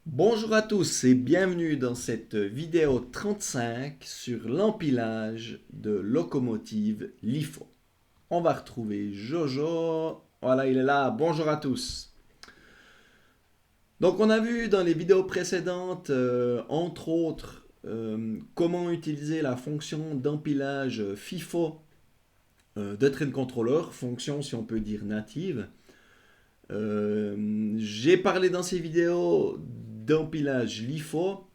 Bonjour à tous et bienvenue dans cette vidéo 35 sur l'empilage de locomotives LIFO. On va retrouver Jojo. Voilà, il est là. Bonjour à tous. Donc on a vu dans les vidéos précédentes, entre autres, comment utiliser la fonction d'empilage FIFO de Train Controller, fonction si on peut dire native. J'ai parlé dans ces vidéos d'empilage LIFO,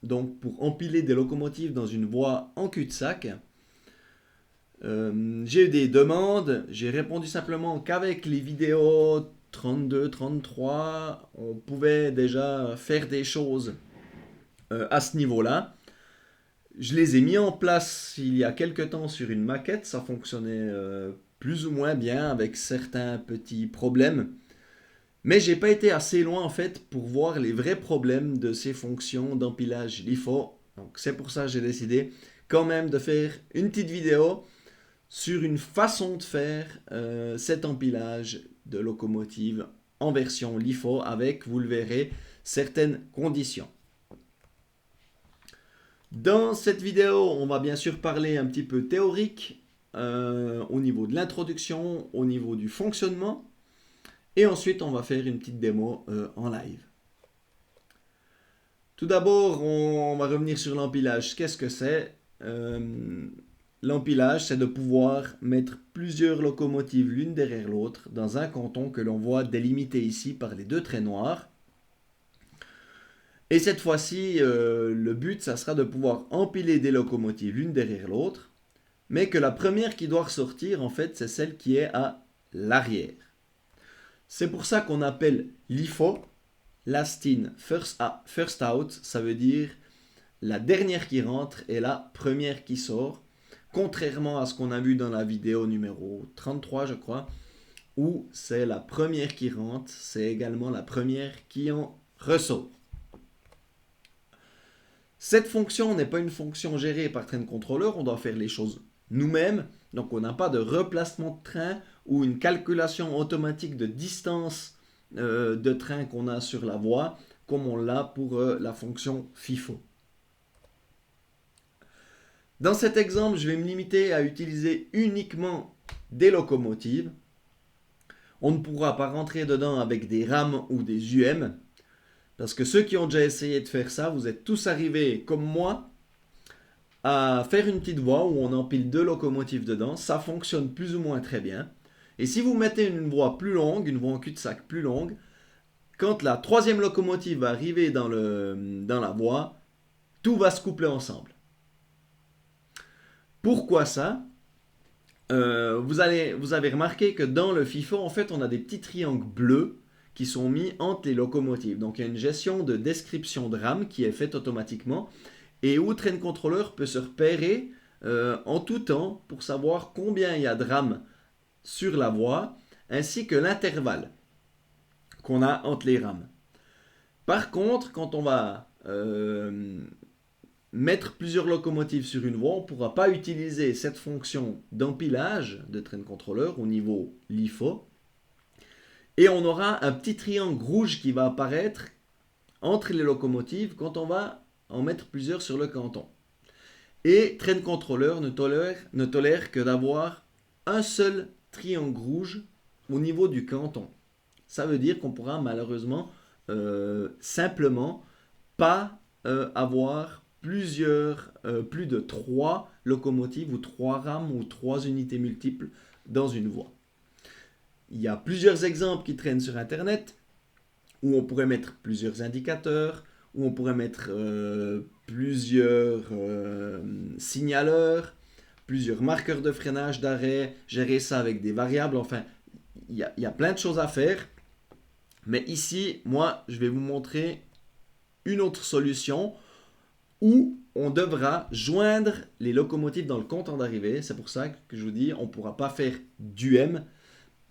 donc pour empiler des locomotives dans une voie en cul-de-sac. J'ai eu des demandes, j'ai répondu simplement qu'avec les vidéos 32, 33, on pouvait déjà faire des choses à ce niveau-là. Je les ai mis en place il y a quelques temps sur une maquette, ça fonctionnait plus ou moins bien avec certains petits problèmes. Mais j'ai pas été assez loin en fait pour voir les vrais problèmes de ces fonctions d'empilage LIFO. Donc c'est pour ça que j'ai décidé quand même de faire une petite vidéo sur une façon de faire cet empilage de locomotive en version LIFO avec, vous le verrez, certaines conditions. Dans cette vidéo, on va bien sûr parler un petit peu théorique au niveau de l'introduction, au niveau du fonctionnement. Et ensuite, on va faire une petite démo en live. Tout d'abord, on va revenir sur l'empilage. Qu'est-ce que c'est L'empilage, c'est de pouvoir mettre plusieurs locomotives l'une derrière l'autre dans un canton que l'on voit délimité ici par les deux traits noirs. Et cette fois-ci, le but, ça sera de pouvoir empiler des locomotives l'une derrière l'autre, mais que la première qui doit ressortir, en fait, c'est celle qui est à l'arrière. C'est pour ça qu'on appelle LIFO last in, first out. Ça veut dire la dernière qui rentre et la première qui sort. Contrairement à ce qu'on a vu dans la vidéo numéro 33, je crois, où c'est la première qui rentre, c'est également la première qui en ressort. Cette fonction n'est pas une fonction gérée par Train Controller, on doit faire les choses nous-mêmes. Donc on n'a pas de replacement de train ou une calculation automatique de distance de train qu'on a sur la voie, comme on l'a pour la fonction FIFO. Dans cet exemple, je vais me limiter à utiliser uniquement des locomotives. On ne pourra pas rentrer dedans avec des rames ou des UM, parce que ceux qui ont déjà essayé de faire ça, vous êtes tous arrivés comme moi à faire une petite voie où on empile deux locomotives dedans. Ça fonctionne plus ou moins très bien. Et si vous mettez une voie plus longue, une voie en cul-de-sac plus longue, quand la troisième locomotive va arriver dans la voie, tout va se coupler ensemble. Pourquoi ça vous avez remarqué que dans le FIFO, en fait, on a des petits triangles bleus qui sont mis entre les locomotives. Donc il y a une gestion de description de rame qui est faite automatiquement et où Train Controller peut se repérer en tout temps pour savoir combien il y a de rames sur la voie ainsi que l'intervalle qu'on a entre les rames. Par contre, quand on va mettre plusieurs locomotives sur une voie, on ne pourra pas utiliser cette fonction d'empilage de Train Controller au niveau LIFO. Et on aura un petit triangle rouge qui va apparaître entre les locomotives quand on va en mettre plusieurs sur le canton. Et Train Controller ne tolère que d'avoir un seul triangle rouge au niveau du canton. Ça veut dire qu'on pourra malheureusement simplement pas avoir plus de 3 locomotives ou 3 rames ou 3 unités multiples dans une voie. Il y a plusieurs exemples qui traînent sur Internet où on pourrait mettre plusieurs indicateurs, où on pourrait mettre plusieurs signaleurs, plusieurs marqueurs de freinage, d'arrêt, gérer ça avec des variables. Enfin, il y a plein de choses à faire. Mais ici, moi, je vais vous montrer une autre solution où on devra joindre les locomotives dans le compteur d'arrivée. C'est pour ça que je vous dis, on ne pourra pas faire d'UM,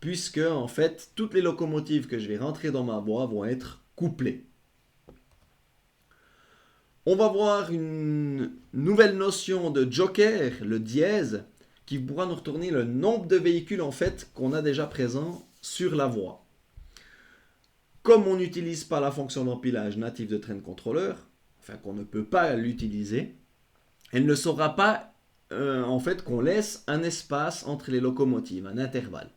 puisque en fait, toutes les locomotives que je vais rentrer dans ma voie vont être couplées. On va voir une nouvelle notion de joker, le dièse, qui pourra nous retourner le nombre de véhicules en fait qu'on a déjà présents sur la voie. Comme on n'utilise pas la fonction d'empilage native de Train Controller, enfin qu'on ne peut pas l'utiliser, elle ne saura pas en fait qu'on laisse un espace entre les locomotives, un intervalle.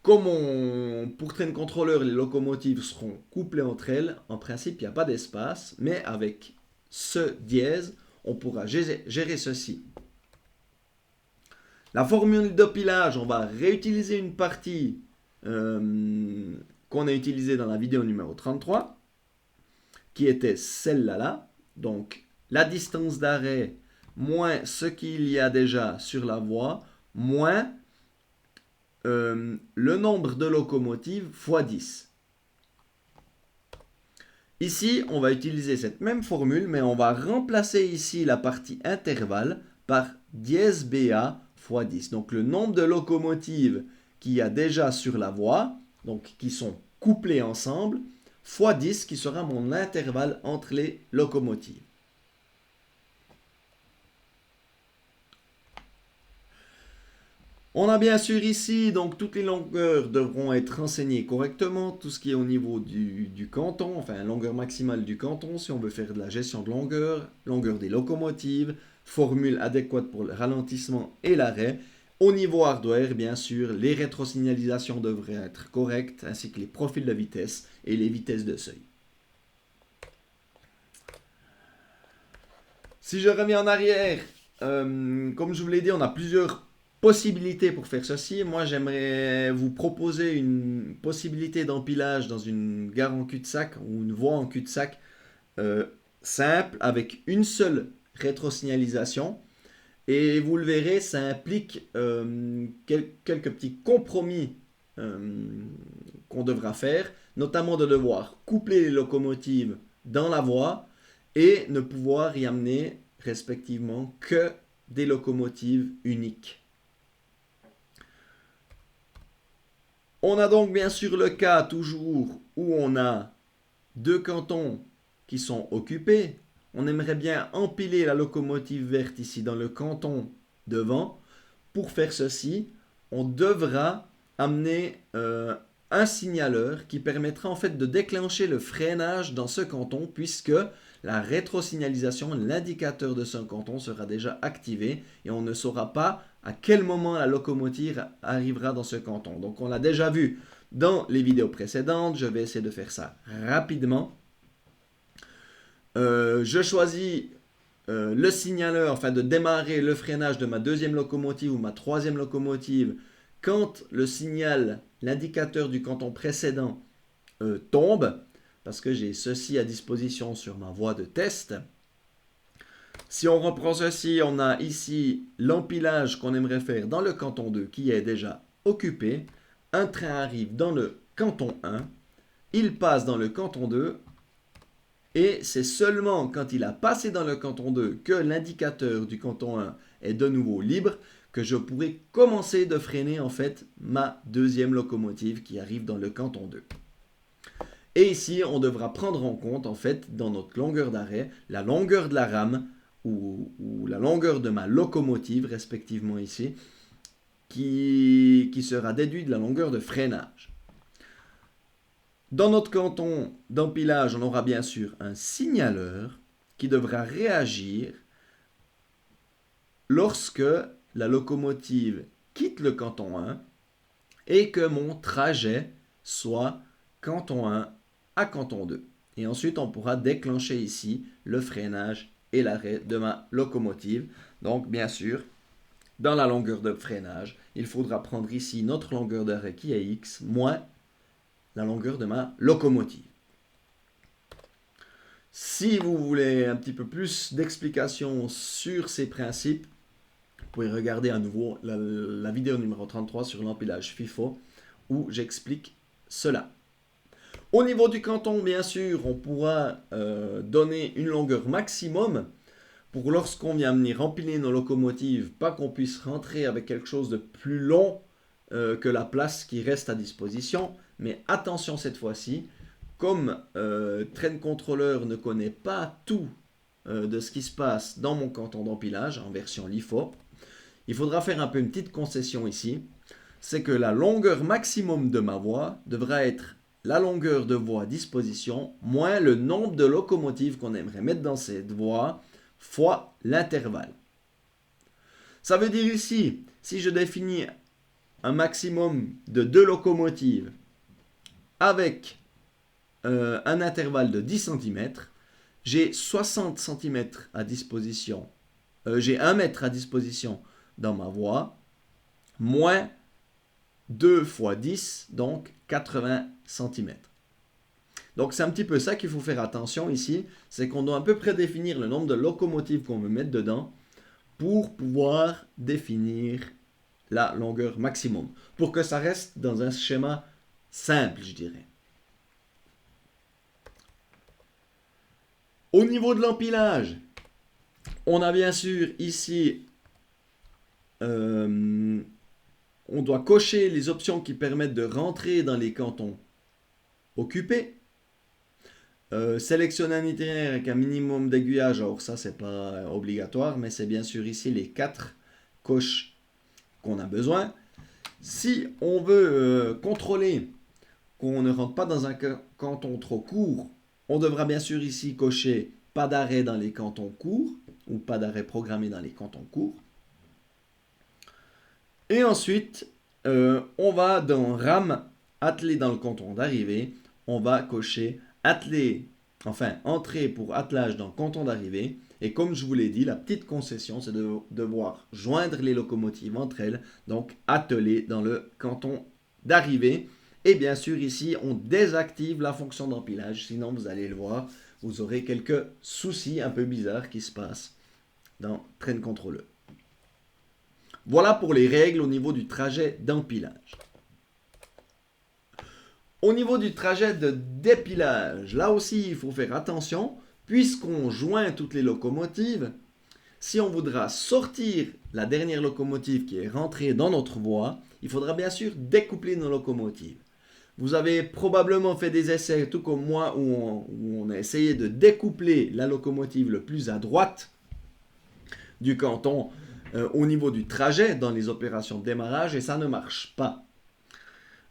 Comme pour Train Controller, les locomotives seront couplées entre elles, en principe, il n'y a pas d'espace, mais avec ce dièse, on pourra gérer ceci. La formule d'empilage, on va réutiliser une partie qu'on a utilisée dans la vidéo numéro 33, qui était celle-là. Donc, la distance d'arrêt moins ce qu'il y a déjà sur la voie, moins le nombre de locomotives fois 10. Ici, on va utiliser cette même formule, mais on va remplacer ici la partie intervalle par dièse BA fois 10. Donc le nombre de locomotives qu'il y a déjà sur la voie, donc qui sont couplées ensemble, fois 10 qui sera mon intervalle entre les locomotives. On a bien sûr ici, donc toutes les longueurs devront être renseignées correctement, tout ce qui est au niveau du canton, enfin longueur maximale du canton, si on veut faire de la gestion de longueur, longueur des locomotives, formule adéquate pour le ralentissement et l'arrêt. Au niveau hardware, bien sûr, les rétrosignalisations devraient être correctes, ainsi que les profils de vitesse et les vitesses de seuil. Si je reviens en arrière, comme je vous l'ai dit, on a plusieurs possibilités pour faire ceci. Moi, j'aimerais vous proposer une possibilité d'empilage dans une gare en cul-de-sac ou une voie en cul-de-sac simple avec une seule rétrosignalisation. Et vous le verrez, ça implique quelques petits compromis qu'on devra faire, notamment de devoir coupler les locomotives dans la voie et ne pouvoir y amener respectivement que des locomotives uniques. On a donc bien sûr le cas toujours où on a deux cantons qui sont occupés. On aimerait bien empiler la locomotive verte ici dans le canton devant. Pour faire ceci, on devra amener un signaleur qui permettra en fait de déclencher le freinage dans ce canton puisque la rétrosignalisation, l'indicateur de ce canton sera déjà activé et on ne saura pas à quel moment la locomotive arrivera dans ce canton. Donc on l'a déjà vu dans les vidéos précédentes, je vais essayer de faire ça rapidement. Je choisis le signaleur afin de démarrer le freinage de ma deuxième locomotive ou ma troisième locomotive quand le signal, l'indicateur du canton précédent tombe, parce que j'ai ceci à disposition sur ma voie de test. Si on reprend ceci, on a ici l'empilage qu'on aimerait faire dans le canton 2 qui est déjà occupé. Un train arrive dans le canton 1, il passe dans le canton 2 et c'est seulement quand il a passé dans le canton 2 que l'indicateur du canton 1 est de nouveau libre que je pourrai commencer de freiner en fait ma deuxième locomotive qui arrive dans le canton 2. Et ici, on devra prendre en compte en fait dans notre longueur d'arrêt la longueur de la rame ou la longueur de ma locomotive respectivement ici qui sera déduite de la longueur de freinage. Dans notre canton d'empilage, on aura bien sûr un signaleur qui devra réagir lorsque la locomotive quitte le canton 1 et que mon trajet soit canton 1 à canton 2. Et ensuite, on pourra déclencher ici le freinage et l'arrêt de ma locomotive. Donc, bien sûr, dans la longueur de freinage, il faudra prendre ici notre longueur d'arrêt qui est X moins la longueur de ma locomotive. Si vous voulez un petit peu plus d'explications sur ces principes, vous pouvez regarder à nouveau la vidéo numéro 33 sur l'empilage FIFO où j'explique cela. Au niveau du canton, bien sûr, on pourra donner une longueur maximum pour lorsqu'on vient venir empiler nos locomotives, pas qu'on puisse rentrer avec quelque chose de plus long que la place qui reste à disposition. Mais attention cette fois-ci, comme Train Controller ne connaît pas tout de ce qui se passe dans mon canton d'empilage en version LIFO, il faudra faire un peu une petite concession ici. c'est que la longueur maximum de ma voie devra être la longueur de voie à disposition moins le nombre de locomotives qu'on aimerait mettre dans cette voie fois l'intervalle. Ça veut dire ici, si je définis un maximum de 2 locomotives avec un intervalle de 10 cm, j'ai 60 cm à disposition, j'ai 1 mètre à disposition dans ma voie, moins 2 fois 10, donc 80 cm. Donc c'est un petit peu ça qu'il faut faire attention ici, c'est qu'on doit à peu près définir le nombre de locomotives qu'on veut mettre dedans pour pouvoir définir la longueur maximum, pour que ça reste dans un schéma simple, je dirais. Au niveau de l'empilage, on a bien sûr ici, on doit cocher les options qui permettent de rentrer dans les cantons occupés. Sélectionner un itinéraire avec un minimum d'aiguillage, alors ça c'est pas obligatoire, mais c'est bien sûr ici les 4 coches qu'on a besoin. Si on veut contrôler qu'on ne rentre pas dans un canton trop court, on devra bien sûr ici cocher pas d'arrêt dans les cantons courts ou pas d'arrêt programmé dans les cantons courts. Et ensuite, on va dans RAM, atteler dans le canton d'arrivée, on va cocher atteler, enfin entrer pour attelage dans le canton d'arrivée. Et comme je vous l'ai dit, la petite concession, c'est de devoir joindre les locomotives entre elles, donc atteler dans le canton d'arrivée. Et bien sûr, ici, on désactive la fonction d'empilage, sinon vous allez le voir, vous aurez quelques soucis un peu bizarres qui se passent dans Train Controller. Voilà pour les règles au niveau du trajet d'empilage. Au niveau du trajet de dépilage, là aussi, il faut faire attention, puisqu'on joint toutes les locomotives. Si on voudra sortir la dernière locomotive qui est rentrée dans notre voie, il faudra bien sûr découpler nos locomotives. Vous avez probablement fait des essais, tout comme moi, où on a essayé de découpler la locomotive le plus à droite du canton au niveau du trajet dans les opérations de démarrage, et ça ne marche pas.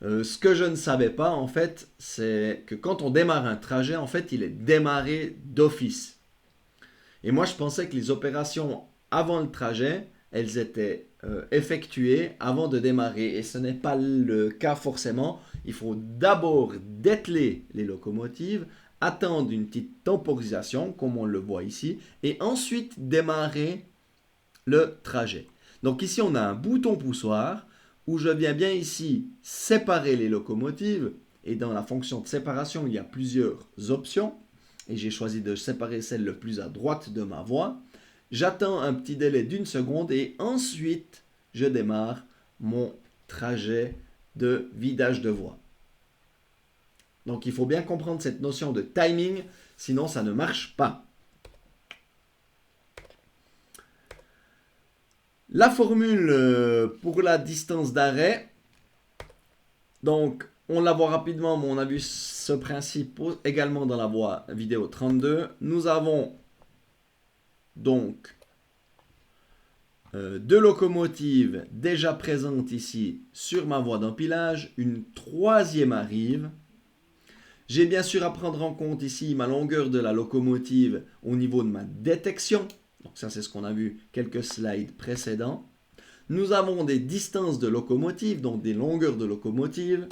Ce que je ne savais pas, en fait, c'est que quand on démarre un trajet, en fait, il est démarré d'office. Et moi, je pensais que les opérations avant le trajet, elles étaient effectuées avant de démarrer. Et ce n'est pas le cas forcément. Il faut d'abord dételer les locomotives, attendre une petite temporisation, comme on le voit ici, et ensuite démarrer le trajet. Donc ici, on a un bouton poussoir où je viens bien ici séparer les locomotives. Et dans la fonction de séparation, il y a plusieurs options. Et j'ai choisi de séparer celle le plus à droite de ma voie. J'attends un petit délai d'1 seconde et ensuite je démarre mon trajet de vidage de voie. Donc il faut bien comprendre cette notion de timing, sinon ça ne marche pas. La formule pour la distance d'arrêt, donc on la voit rapidement, mais on a vu ce principe également dans la voie vidéo 32. Nous avons donc 2 locomotives déjà présentes ici sur ma voie d'empilage. Une troisième arrive. J'ai bien sûr à prendre en compte ici ma longueur de la locomotive au niveau de ma détection. Donc ça, c'est ce qu'on a vu quelques slides précédents. Nous avons des distances de locomotive, donc des longueurs de locomotive.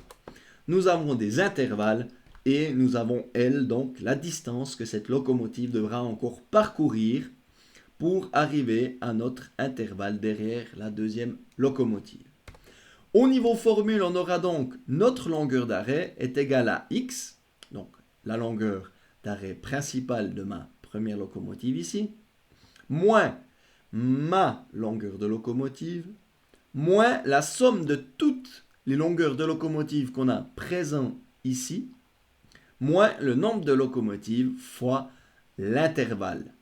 Nous avons des intervalles et nous avons, elle, donc la distance que cette locomotive devra encore parcourir pour arriver à notre intervalle derrière la deuxième locomotive. Au niveau formule, on aura donc notre longueur d'arrêt est égale à x, donc la longueur d'arrêt principale de ma première locomotive ici, moins ma longueur de locomotive, moins la somme de toutes les longueurs de locomotive qu'on a présent ici, moins le nombre de locomotives fois l'intervalle.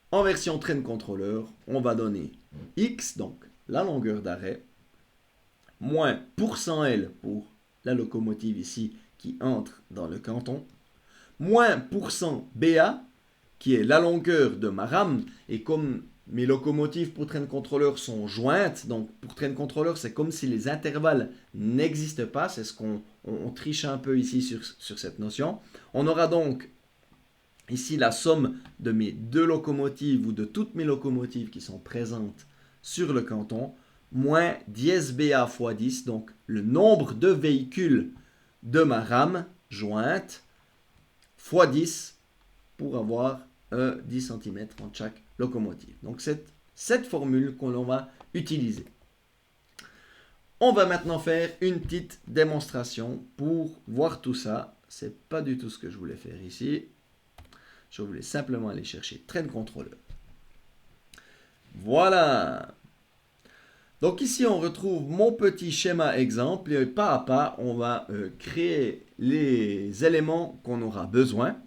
En version Train Controller, on va donner x, donc la longueur d'arrêt, moins %L pour la locomotive ici qui entre dans le canton, moins %BA, qui est la longueur de ma rame, et comme mes locomotives pour train contrôleur sont jointes. Donc pour train contrôleur, c'est comme si les intervalles n'existent pas. C'est ce qu'on triche un peu ici sur cette notion. On aura donc ici la somme de mes deux locomotives ou de toutes mes locomotives qui sont présentes sur le canton, moins dièse BA fois 10, donc le nombre de véhicules de ma rame jointe, fois 10 pour avoir 10 cm entre chaque locomotive. Donc c'est cette formule qu'on va utiliser. On va maintenant faire une petite démonstration pour voir tout ça. C'est pas du tout ce que je voulais faire ici. Je voulais simplement aller chercher train contrôleur. Voilà. Donc ici, on retrouve mon petit schéma exemple. Et pas à pas, on va créer les éléments qu'on aura besoin.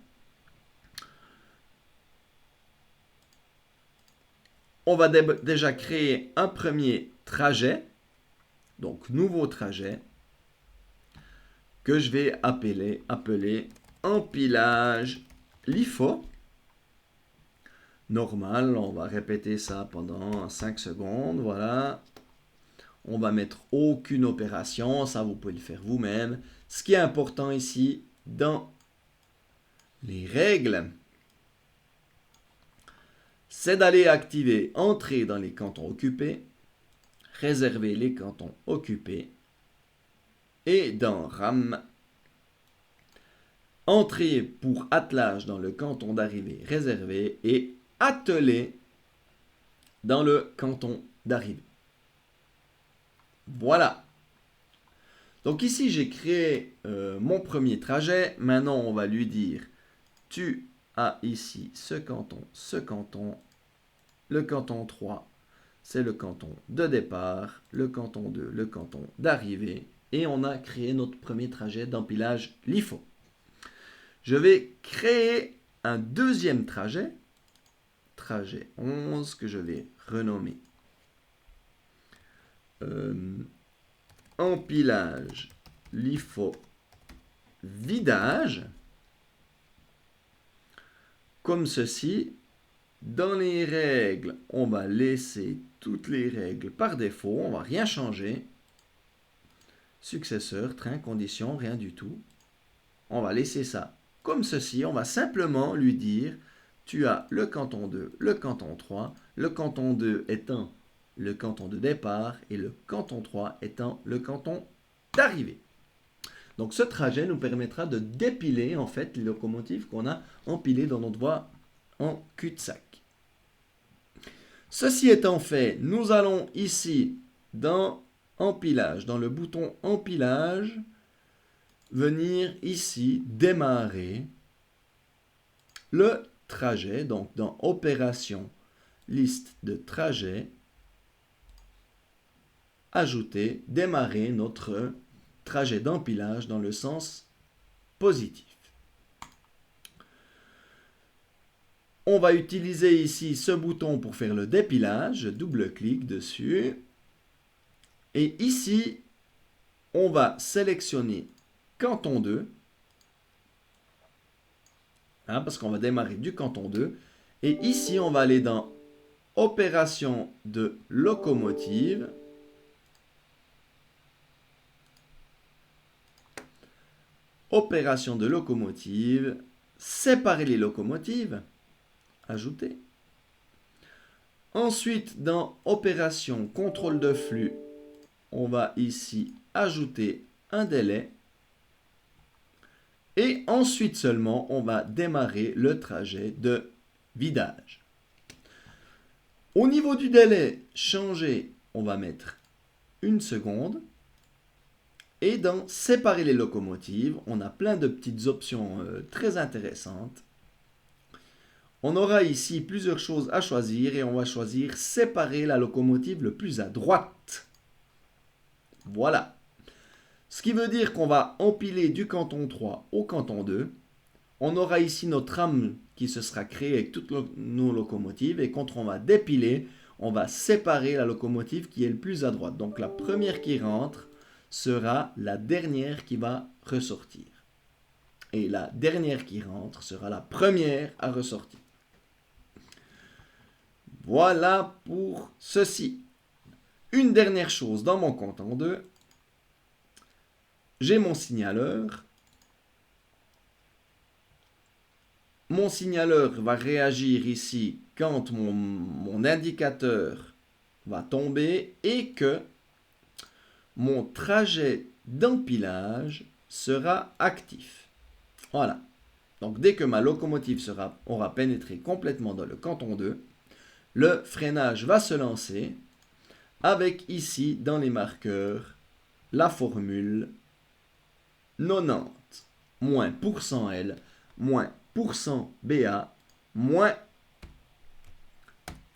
On va déjà créer un premier trajet. Donc, nouveau trajet que je vais appeler empilage LIFO. Normal, on va répéter ça pendant 5 secondes. Voilà. On va mettre aucune opération, ça vous pouvez le faire vous-même. Ce qui est important ici, dans les règles, c'est d'aller activer Entrée dans les cantons occupés, réserver les cantons occupés, et dans RAM, Entrée pour attelage dans le canton d'arrivée réservé et atteler dans le canton d'arrivée. Voilà. Donc ici, j'ai créé mon premier trajet. Maintenant, on va lui dire, tu as ici ce canton, le canton 3, c'est le canton de départ, le canton 2, le canton d'arrivée. Et on a créé notre premier trajet d'empilage LIFO. Je vais créer un deuxième trajet, trajet 11, que je vais renommer empilage LIFO vidage, comme ceci. Dans les règles, on va laisser toutes les règles par défaut, on ne va rien changer. Successeur, train, condition, rien du tout. On va laisser ça comme ceci, on va simplement lui dire, tu as le canton 2, le canton 3, le canton 2 étant le canton de départ et le canton 3 étant le canton d'arrivée. Donc ce trajet nous permettra de dépiler en fait les locomotives qu'on a empilées dans notre voie en cul-de-sac. Ceci étant fait, nous allons ici dans empilage, dans le bouton empilage, venir ici démarrer le trajet, donc dans opération liste de trajets, ajouter, démarrer notre trajet d'empilage dans le sens positif. On va utiliser ici ce bouton pour faire le dépilage, je double-clique dessus. Et ici, on va sélectionner canton 2, parce qu'on va démarrer du canton 2. Et ici, on va aller dans opération de locomotive. Opération de locomotive, séparer les locomotives, ajouter. Ensuite, dans opération contrôle de flux, on va ici ajouter un délai. Et ensuite seulement, on va démarrer le trajet de vidage. Au niveau du délai, changer, on va mettre 1 seconde. Et dans séparer les locomotives, on a plein de petites options très intéressantes. On aura ici plusieurs choses à choisir et on va choisir séparer la locomotive le plus à droite. Voilà. Ce qui veut dire qu'on va empiler du canton 3 au canton 2. On aura ici notre rame qui se sera créée avec toutes nos locomotives et quand on va dépiler, on va séparer la locomotive qui est le plus à droite. Donc la première qui rentre sera la dernière qui va ressortir. Et la dernière qui rentre sera la première à ressortir. Voilà pour ceci. Une dernière chose dans mon compte en deux. J'ai mon signaleur. Mon signaleur va réagir ici quand mon indicateur va tomber et que mon trajet d'empilage sera actif. Voilà. Donc dès que ma locomotive aura pénétré complètement dans le canton 2, le freinage va se lancer avec ici dans les marqueurs la formule 90 moins %L moins %BA moins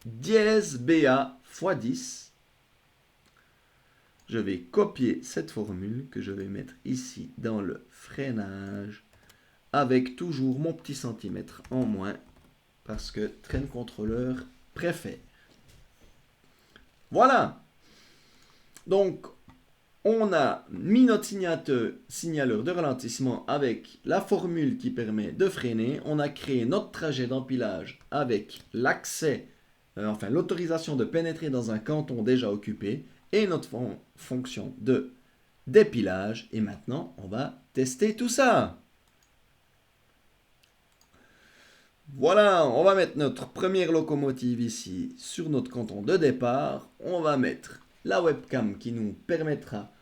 dièse BA fois 10. Je vais copier cette formule que je vais mettre ici dans le freinage avec toujours mon petit centimètre en moins parce que train contrôleur préfère. Voilà. Donc, on a mis notre signaleur de ralentissement avec la formule qui permet de freiner. On a créé notre trajet d'empilage avec l'autorisation de pénétrer dans un canton déjà occupé et notre fonction de dépilage. Et maintenant, on va tester tout ça. Voilà, on va mettre notre première locomotive ici sur notre canton de départ. On va mettre la webcam qui nous permettra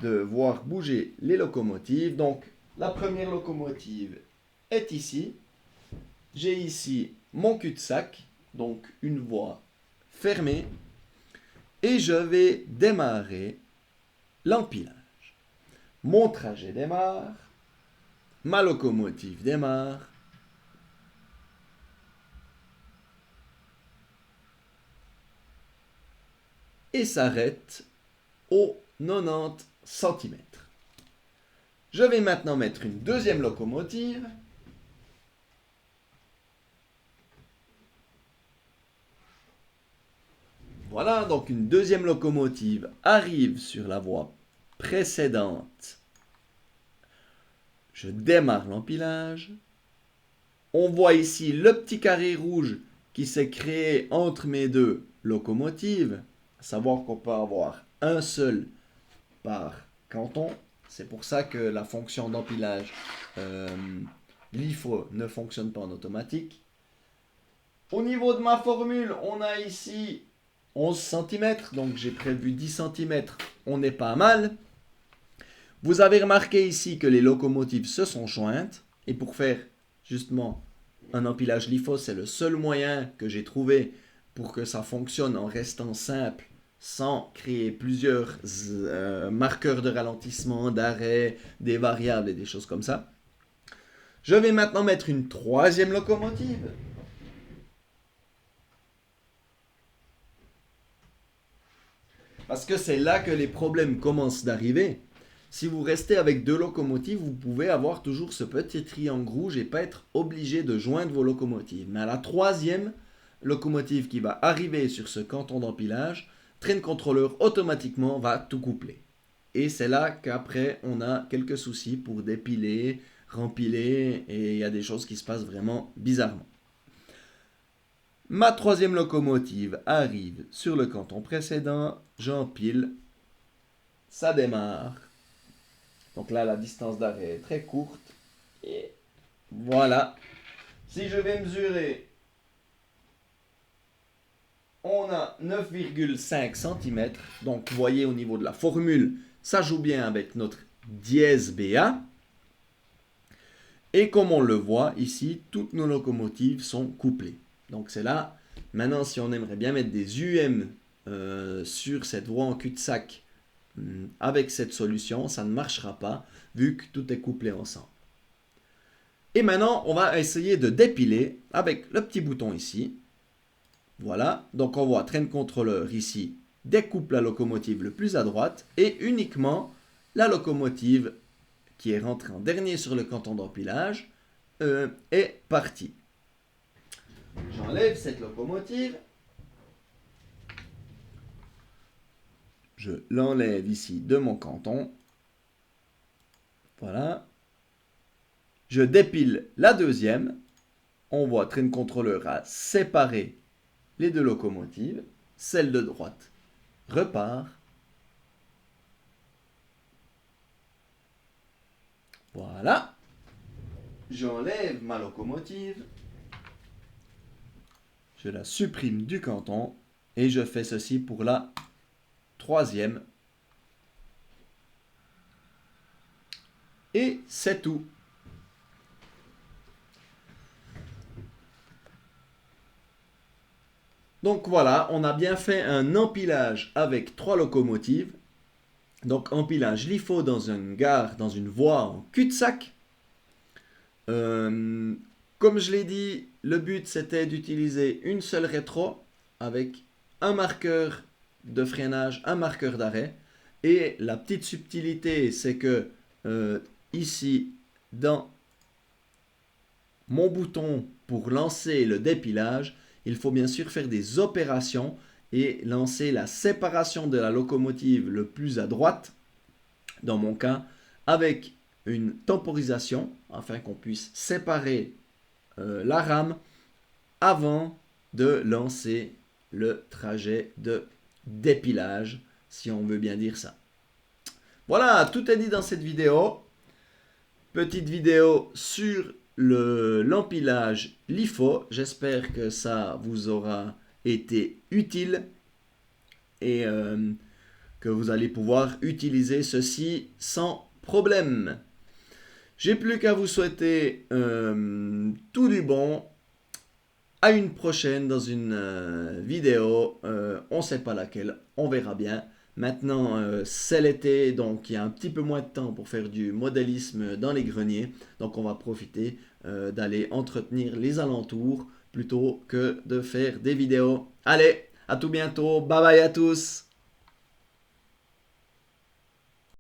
de voir bouger les locomotives. Donc, la première locomotive est ici. J'ai ici mon cul-de-sac, donc une voie fermée. Et je vais démarrer l'empilage. Mon trajet démarre. Ma locomotive démarre. Et s'arrête aux 90 cm. Je vais maintenant mettre une deuxième locomotive. Voilà, donc une deuxième locomotive arrive sur la voie précédente. Je démarre l'empilage. On voit ici le petit carré rouge qui s'est créé entre mes deux locomotives. À savoir qu'on peut avoir un seul par canton. C'est pour ça que la fonction d'empilage LIFO ne fonctionne pas en automatique. Au niveau de ma formule, on a ici 11 cm, donc j'ai prévu 10 cm, on n'est pas mal. Vous avez remarqué ici que les locomotives se sont jointes, et pour faire justement un empilage LIFO, c'est le seul moyen que j'ai trouvé pour que ça fonctionne en restant simple, sans créer plusieurs marqueurs de ralentissement, d'arrêt, des variables et des choses comme ça. Je vais maintenant mettre une troisième locomotive. Parce que c'est là que les problèmes commencent d'arriver. Si vous restez avec deux locomotives, vous pouvez avoir toujours ce petit triangle rouge et pas être obligé de joindre vos locomotives. Mais à la troisième locomotive qui va arriver sur ce canton d'empilage, train contrôleur automatiquement va tout coupler. Et c'est là qu'après on a quelques soucis pour dépiler, rempiler et il y a des choses qui se passent vraiment bizarrement. Ma troisième locomotive arrive sur le canton précédent, j'empile, ça démarre. Donc là, la distance d'arrêt est très courte. Et voilà. Si je vais mesurer, on a 9,5 cm. Donc vous voyez au niveau de la formule, ça joue bien avec notre dièse BA. Et comme on le voit ici, toutes nos locomotives sont couplées. Donc c'est là. Maintenant, si on aimerait bien mettre des UM sur cette voie en cul-de-sac avec cette solution, ça ne marchera pas vu que tout est couplé ensemble. Et maintenant, on va essayer de dépiler avec le petit bouton ici. Voilà, donc on voit train contrôleur ici découpe la locomotive le plus à droite et uniquement la locomotive qui est rentrée en dernier sur le canton d'empilage est partie. J'enlève cette locomotive. Je l'enlève ici de mon canton. Voilà. Je dépile la deuxième. On voit train contrôleur a séparé les deux locomotives, celle de droite repart. Voilà. J'enlève ma locomotive. Je la supprime du canton et je fais ceci pour la troisième. Et c'est tout. Donc voilà, on a bien fait un empilage avec 3 locomotives. Donc empilage LIFO dans une gare, dans une voie en cul-de-sac. Comme je l'ai dit, le but c'était d'utiliser une seule rétro avec un marqueur de freinage, un marqueur d'arrêt. Et la petite subtilité, c'est que ici, dans mon bouton pour lancer le dépilage, il faut bien sûr faire des opérations et lancer la séparation de la locomotive le plus à droite, dans mon cas, avec une temporisation, afin qu'on puisse séparer la rame avant de lancer le trajet de dépilage, si on veut bien dire ça. Voilà, tout est dit dans cette vidéo. Petite vidéo sur l'empilage LIFO. J'espère que ça vous aura été utile et que vous allez pouvoir utiliser ceci sans problème. J'ai plus qu'à vous souhaiter tout du bon. À une prochaine dans une vidéo. On ne sait pas laquelle, on verra bien. Maintenant, c'est l'été, donc il y a un petit peu moins de temps pour faire du modélisme dans les greniers. Donc on va profiter d'aller entretenir les alentours plutôt que de faire des vidéos. Allez, à tout bientôt. Bye bye à tous.